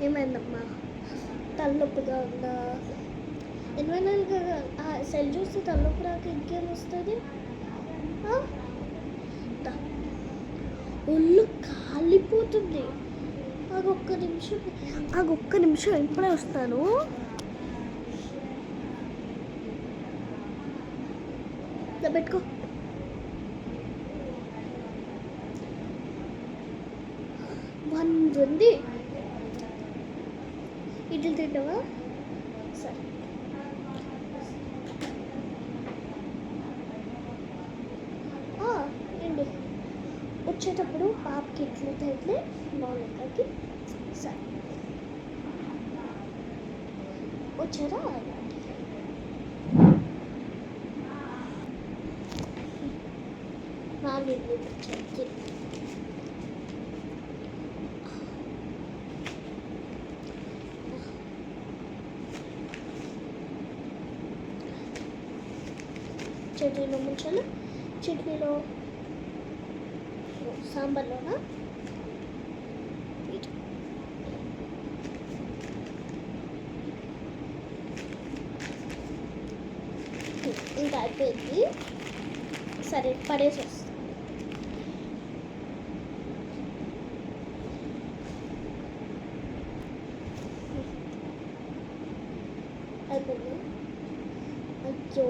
ఏమైందమ్మా? తలనొప్పిగా ఉందా? ఎన్వైనల్గా సెల్ చూస్తే తలనొప్పి రాక ఇంకేమొస్తుంది? ఒళ్ళు కాలిపోతుంది. ఒక్క నిమిషం ఇప్పుడే వస్తాను. పెట్టుకో. ఉంది. ఇడ్లీ తింటావా? సరే. ఏంటి వచ్చేటప్పుడు పాపకి ఇడ్లీ తింటే బాగుంటుంది. సరే వచ్చారా? ఇడ్లీ వచ్చారు. చట్నీలో ముంచాలి. చట్నీలో సాంబార్లోనా? ఇంకా అయిపోయింది. సరే పడేసి వస్తాను. అయిపోయింది. అయ్యో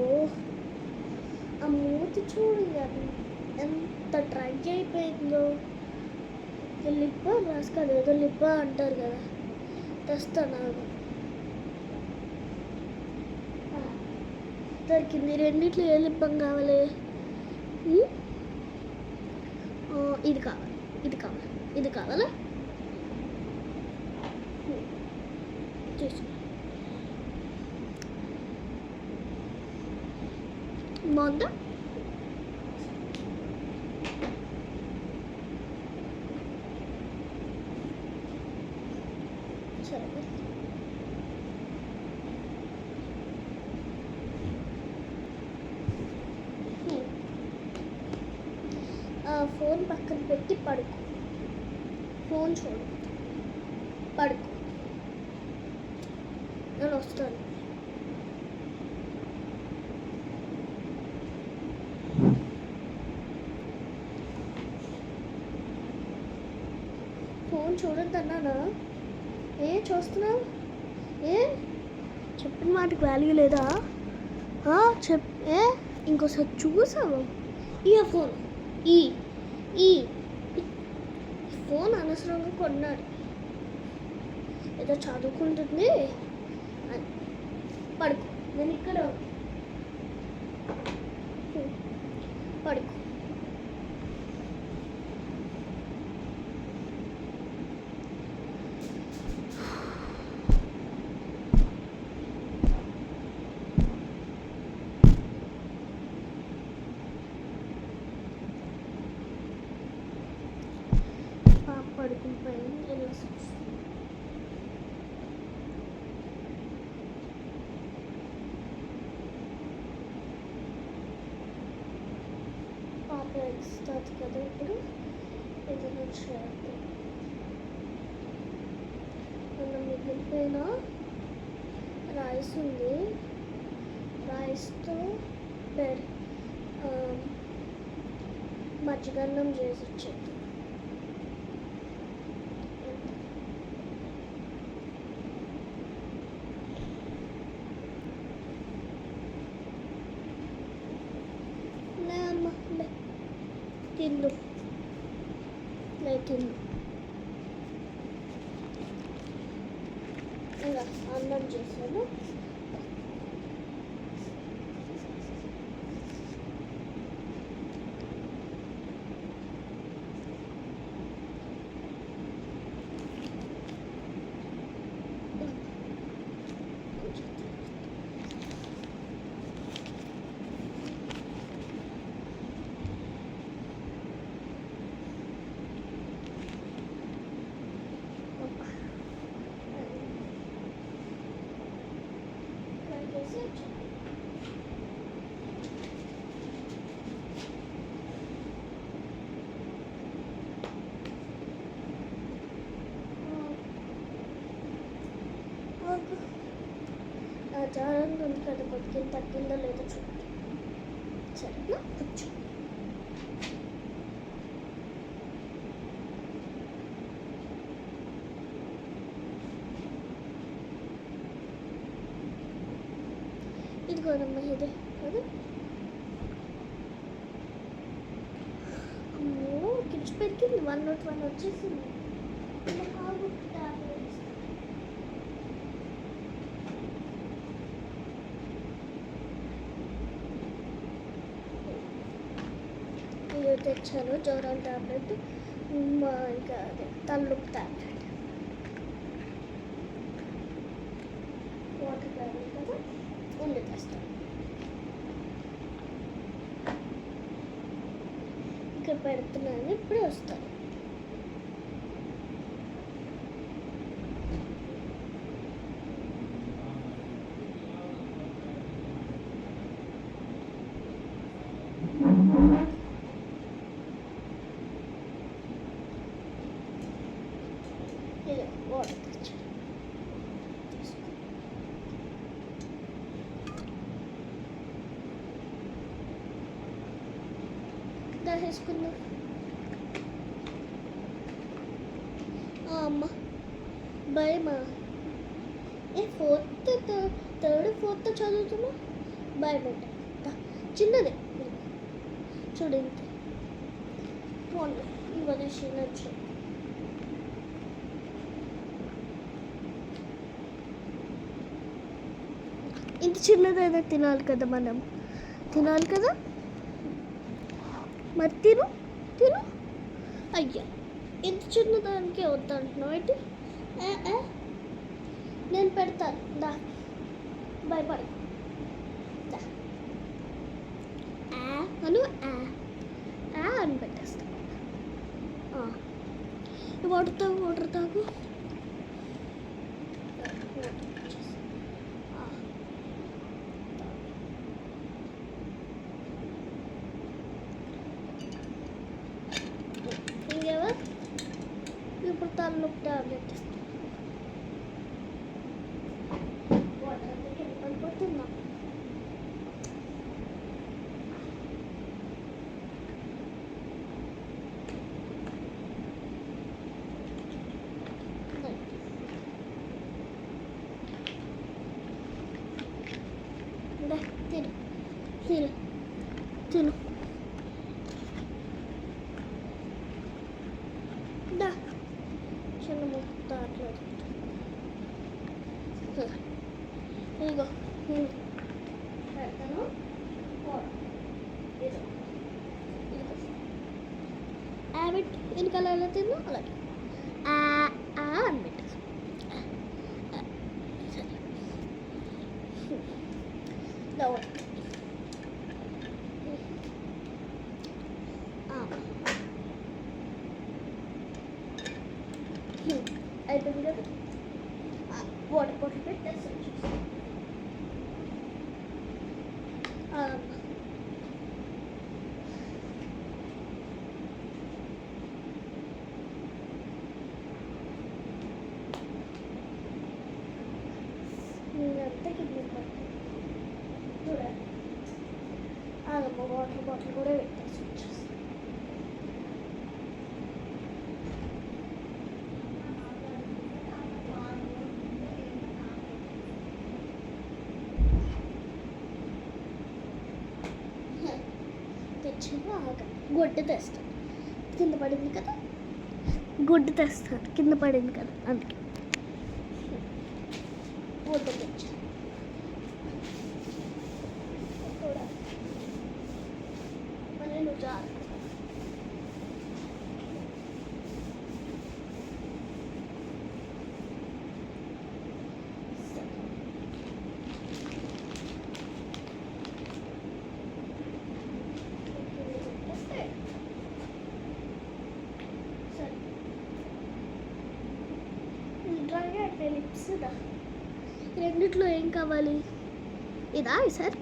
ఆ మూతి చూడు ఎంత ట్రై అయిపోయిందో. లిప్ప రాసుకోదు ఏదో లిప్ప అంటారు కదా, తెస్తాను. దొరికింది. రెండిట్లో ఏ లిప్పం కావాలి? ఇది కావాలి, ఇది కావాలి, ఇది కావాలా? బాగుందా? సరే ఫోన్ పక్కన పెట్టి పడుకో. ఫోన్ చూడు, పడుకో. నేను వస్తాను. ఫోన్ చూడొద్దన్నానా? చూస్తున్నావు? చెప్పిన మాటకి వాల్యూ లేదా? ఇంకోసారి చూసావు? ఫోన్ ఈ ఫోన్ అనవసరంగా కొన్నాడు. ఏదో చదువుకుంటుంది. పడుకో. నేను ఇక్కడ పడుకో. పడుకుంటాయి. పాప ఇస్తుంది కదా ఇప్పుడు. ఏదైనా చేద్దాం. మనం మిగిలిపోయిన రైస్ ఉంది. రైస్తో మజ్జిగన్నం చేసి ఇచ్చేది. తిందు తిందు. ఇంకా అన్నం చేశాను. జాగ్రత్తగా ఉంది కదా, కొద్దిగా తగ్గిందో లేదో చూడండి. సరేనా, కూర్చో. ఇదిగోనమ్మా, ఇదే కదా. అమ్మో, కిడ్స్ పెరిగింది, 101 వచ్చేసింది. ఇలా కాదు, టాబ్లెట్స్. ఇది తెచ్చాను, జ్వరం టాబ్లెట్, ఇంకా అదే తలనొప్పి టాబ్లెట్, వాటర్ టాబ్లెట్ కదా. ఉండి తెస్తాను. ఇక్కడ పెడుతున్నాను, ఇప్పుడే వస్తాను. వాటర్ తెచ్చాను. వేసుకుందాం. అమ్మ భయమా? ఫోర్త్ థర్డ్ ఫోర్త్ చదువుతున్నా, భయపెట్ట. చిన్నదే చూడు, ఇంత ఇంకొక చిన్నచ్చు. ఇంత చిన్నదైనా తినాలి కదా, మనం తినాలి కదా. మరి తిను తిను. అయ్యా, ఇంత చిన్నదానికే వద్దంటున్నావు ఏంటి? నేను పెడతాను, దా, భయపడు. అను అని పెట్టేస్తా. వాటర్ తాగు, వాటర్ తాగు. ఇంకేవా? ఇప్పుడు తలనొప్పి టాబ్లెట్ ఇస్తాను. వాటర్ పడిపోతుందా? తిను తిను తిను. దా, చిన్న ముక్క అట్లేదు. ఇదిగో పెడతాను. హ్యాబిట్ వెనకాల ఎలా తిన్నా అలాగే అని పెట్టేసి. అయిపోయింది కదా. వాటర్ బాటిల్ పెట్టేసి నేనంతా కిడ్నీ చూడండి. ఆగమ్మ, వాటర్ బాటిల్ కూడా పెట్టేసి వచ్చేసి. తెచ్చిన గుడ్డు తెస్తాను, కింద పడింది కదా. గుడ్డు తెస్తాను, కింద పడింది కదా, అందుకే గుడ్డు తెచ్చాను. మళ్ళీ నువ్వు జాగ్రత్త. లిప్స్ దా, రెండిట్లో ఏం కావాలి? ఇదా సార్?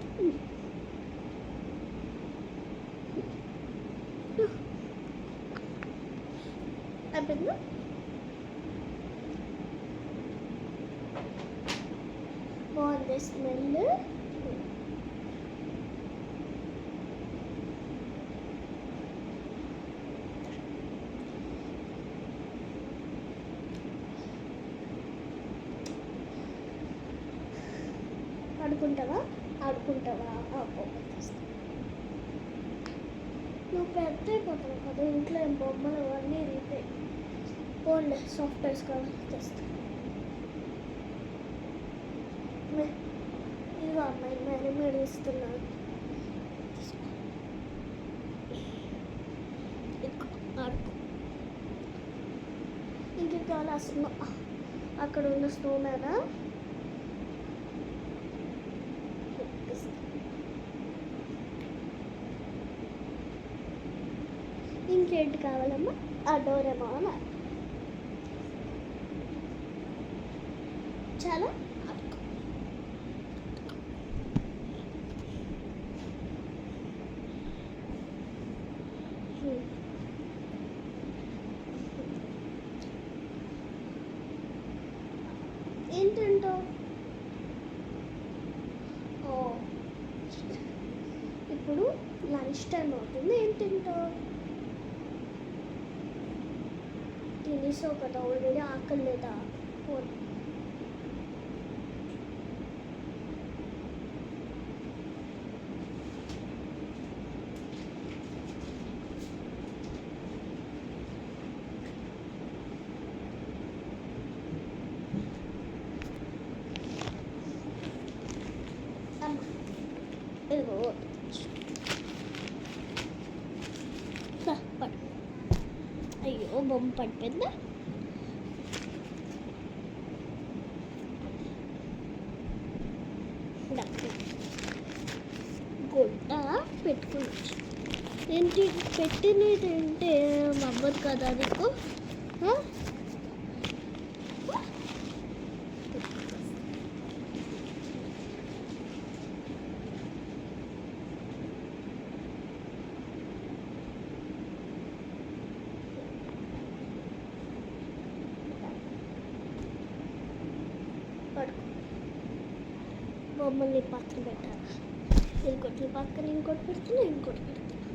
అయిపోయిందా? బాగుంది. అదే స్మెల్. ఆడుకుంటావా ఆడుకుంటావా? నువ్వు పెద్ద అయిపోతావు కదా, ఇంట్లో ఏం బొమ్మలు అవన్నీ ఇరిగిపోయి. పోన్లే సాఫ్ట్వేర్స్ కావాలి తెస్తా. ఇదిగో అమ్మాయి మేడం మేడ ఇస్తున్నాను. ఆడుకో. ఇంక కావాలి స్నో. అక్కడ ఉన్న స్నో మ్యానా ఇంకేంటి కావాలమ్మా? ఆ డోరేమోన్ చాలా ఏంటంటావు? ఇప్పుడు లంచ్ టైం అవుతుంది, ఏం తింటావు? తినేసావు కదా ఆల్రెడీ, ఆకలి లేదా? ఇదిగో పడు. అయ్యో బొమ్మ పడిపోయిందా? గుడ్డ పెట్టుకోవచ్చు. ఏంటి పెట్టినది తింటే అవ్వదు కదా నీకు? బొమ్మల్ని పక్కన పెట్టాలి. ఇంకోటి పక్కన ఇంకోటి పెడుతున్నా, ఇంకోటి పెడుతున్నా,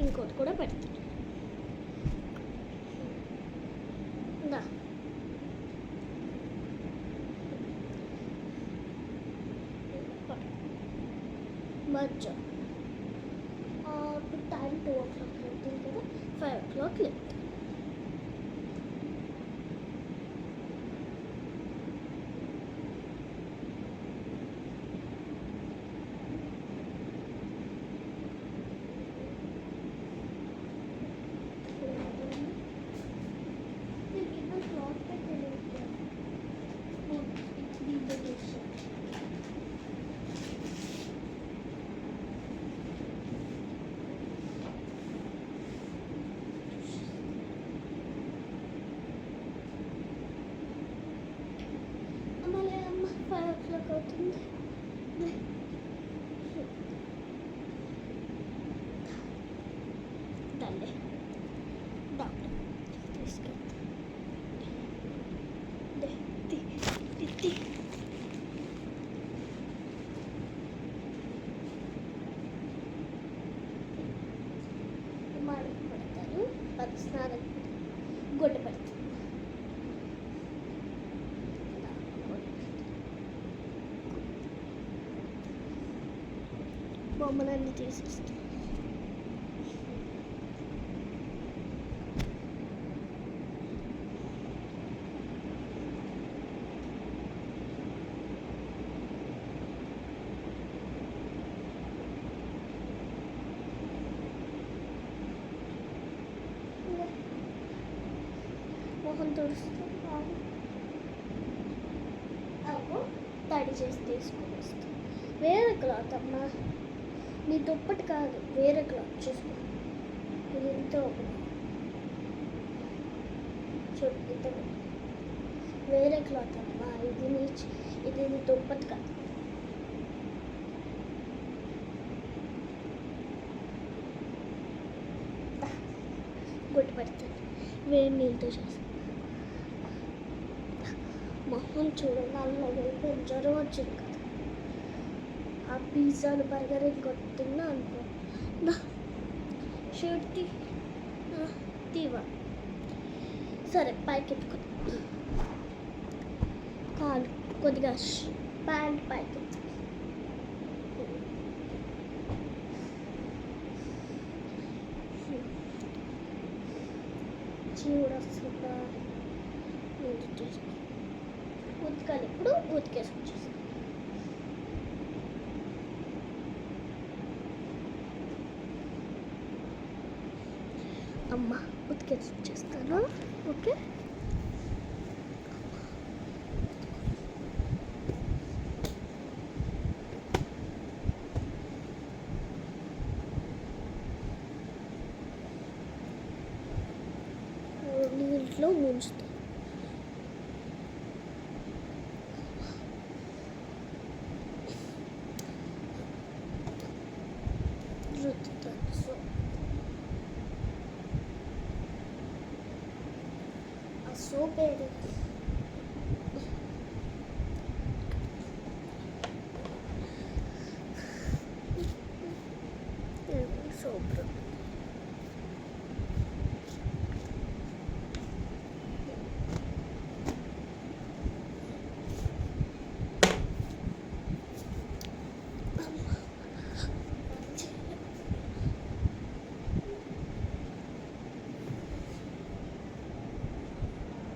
ఇంకోటి కూడా పెడుతున్నా. మధ్య టైం 2 o'clock అవుతుంది కదా, 5 o'clock లేదు. అవుతుంది. దాన్ని డాక్టర్ తీసుకెళ్తా. మాడికి పెడతాను, అది స్నానం గొడ్డ పెడతాను. బొమ్మలన్నీ తీసేస్తాను. మొహం తుడుస్తాను. తడి చేసి తీసుకొని వస్తాను. వేరే క్లాత్ అమ్మా, నీ దుప్పటి కాదు, వేరే క్లాత్ చూసుకో. ఇది ఎంతో చూడు, వేరే క్లాత్ అమ్మా, ఇది నీ దుప్పటి కాదు. గుడ్డు పెడతాను, వేడి నీళ్ళతో చేస్తాను. మొహం చూడు నల్లగా అయిపోయింది, జ్వరం వచ్చింది కదా. ఆ పిజ్జాలు బర్గర్ ఇంకోటి తిన్నా అనుకో. నా షర్ట్ తీవా. సరే పైకి ఎత్తుకో, కాలు కొద్దిగా ప్యాంట్ పైకి ఎత్తు. చీవుడు వస్తుందా, ఉతకాలి. ఇప్పుడు ఉతికేసుకొచ్చేస్తాను. అమ్మ ఉతికేసుకొచ్చేస్తాను. ఓకే, నీళ్ళలో ముంచుతాను. రుద్దుతాను. సో ఆ సోప్ ఏది